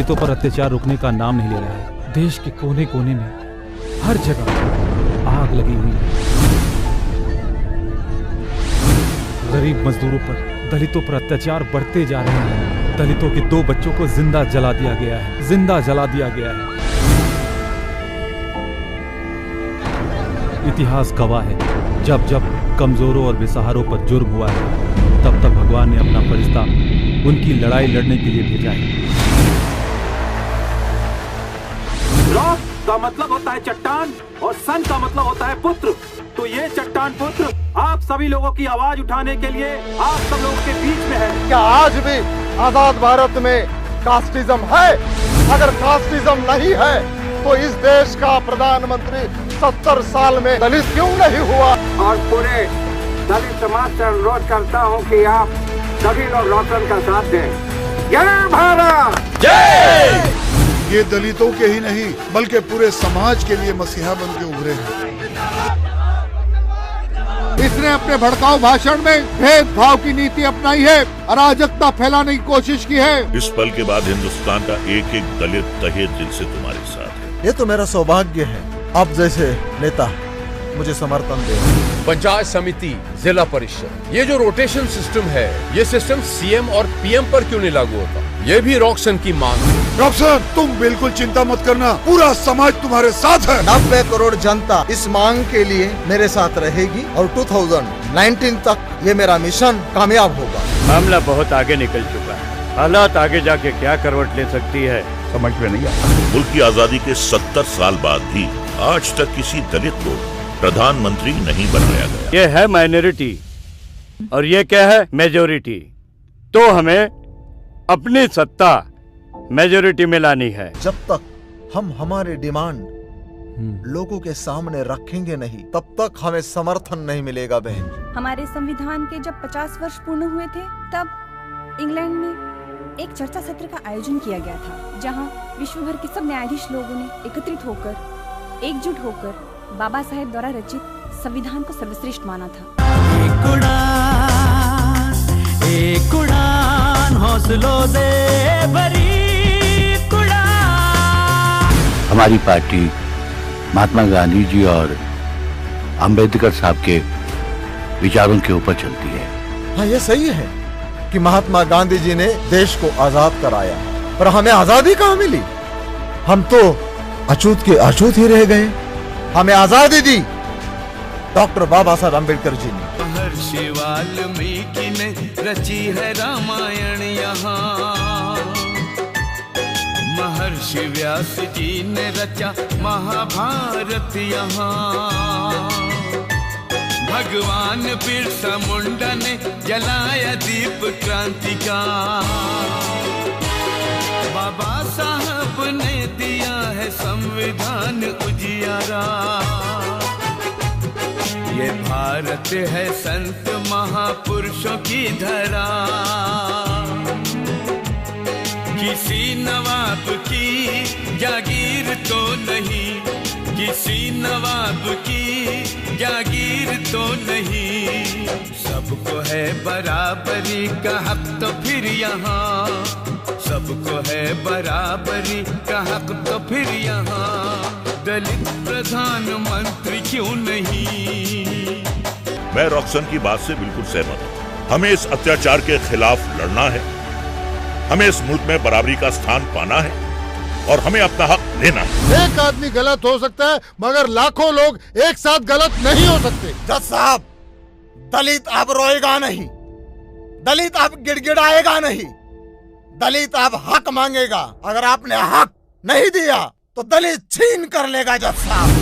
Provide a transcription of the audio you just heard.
दलितों पर अत्याचार रुकने का नाम नहीं ले रहा है। देश के कोने कोने में हर जगह आग लगी हुई है। गरीब मजदूरों पर, दलितों पर अत्याचार बढ़ते जा रहे हैं। दलितों के 2 बच्चों को जिंदा जला दिया गया है, जिंदा जला दिया गया है। इतिहास गवाह है, जब जब कमजोरों और बेसहारों पर जुर्म हुआ है, तब तब भगवान ने अपना फरिश्ता उनकी लड़ाई लड़ने के लिए भेजा है। रॉक का मतलब होता है चट्टान और सन का मतलब होता है पुत्र। तो ये चट्टान पुत्र आप सभी लोगों की आवाज उठाने के लिए आप सब लोगों के बीच में है। क्या आज भी आजाद भारत में कास्टिज्म है? अगर कास्टिज्म नहीं है तो इस देश का प्रधानमंत्री 70 साल में दलित क्यों नहीं हुआ? और पूरे दलित समाज से अनुरोध करता हूँ कि आप सभी लोग रोशन का साथ दें। जय भारत, जय। ये दलितों के ही नहीं बल्कि पूरे समाज के लिए मसीहा बन के उभरे हैं। इसने अपने भड़काऊ भाषण में भेदभाव की नीति अपनाई है, अराजकता फैलाने की कोशिश की है। इस पल के बाद हिंदुस्तान का एक एक दलित तहे दिल से तुम्हारे साथ है। ये तो मेरा सौभाग्य है, आप जैसे नेता मुझे समर्थन दे। पंचायत समिति, जिला परिषद, ये जो रोटेशन सिस्टम है, ये सिस्टम सीएम और पीएम पर क्यों नहीं लागू होता? ये भी रॉक्सन की मांग है। रॉक्सन, तुम बिल्कुल चिंता मत करना, पूरा समाज तुम्हारे साथ है। 90 करोड़ जनता इस मांग के लिए मेरे साथ रहेगी और 2019 तक ये मेरा मिशन कामयाब होगा। मामला बहुत आगे निकल चुका है, हालात आगे जाके क्या करवट ले सकती है समझ में नहीं आता। मुल्क की आजादी के 70 साल बाद भी आज तक किसी दलित को प्रधानमंत्री नहीं बनाया गया। ये है माइनॉरिटी और ये क्या है मेजोरिटी। तो हमें अपनी सत्ता मेजोरिटी में लानी है। जब तक हम हमारे डिमांड लोगों के सामने रखेंगे नहीं, तब तक हमें समर्थन नहीं मिलेगा बहन। हमारे संविधान के जब 50 वर्ष पूर्ण हुए थे, तब इंग्लैंड में एक चर्चा सत्र का आयोजन किया गया था, जहां विश्व भर के सब न्यायाधीश लोगों ने एकत्रित होकर, एकजुट होकर बाबा साहेब द्वारा रचित संविधान को सर्वश्रेष्ठ माना था। एक उड़ान हौसलों से भरी उड़ान। हमारी पार्टी महात्मा गांधी जी और अंबेडकर साहब के विचारों के ऊपर चलती है। हाँ, ये सही है कि महात्मा गांधी जी ने देश को आजाद कराया, पर हमें आजादी कहाँ मिली? हम तो अछूत के अछूत ही रह गए। हमें आजादी दी डॉक्टर बाबा साहब अम्बेडकर जी ने। महर्षि वाल्मीकि ने रची है रामायण यहाँ, महर्षि व्यास जी ने रचा महाभारत यहाँ, भगवान बिरसा मुंडा ने जलाया दीप क्रांति का, बाबा साहब ने दिया है संविधान उजियारा। ये भारत है संत महापुरुषों की धरा, किसी नवाब की जागीर तो नहीं, किसी नवाब की जागीर तो नहीं, सबको है बराबरी का हक तो फिर यहाँ, सबको है बराबरी का हक तो फिर यहाँ, दलित प्रधानमंत्री क्यों नहीं? मैं रॉक्सन की बात से बिल्कुल सहमत हूँ। हमें इस अत्याचार के खिलाफ लड़ना है, हमें इस मुल्क में बराबरी का स्थान पाना है और हमें अपना हक लेना है। एक आदमी गलत हो सकता है, मगर लाखों लोग एक साथ गलत नहीं हो सकते। जज साहब, दलित अब रोएगा नहीं, दलित अब गिड़गिड़ाएगा नहीं, दलित अब हक मांगेगा। अगर आपने हक नहीं दिया तो दलित छीन कर लेगा जज साहब।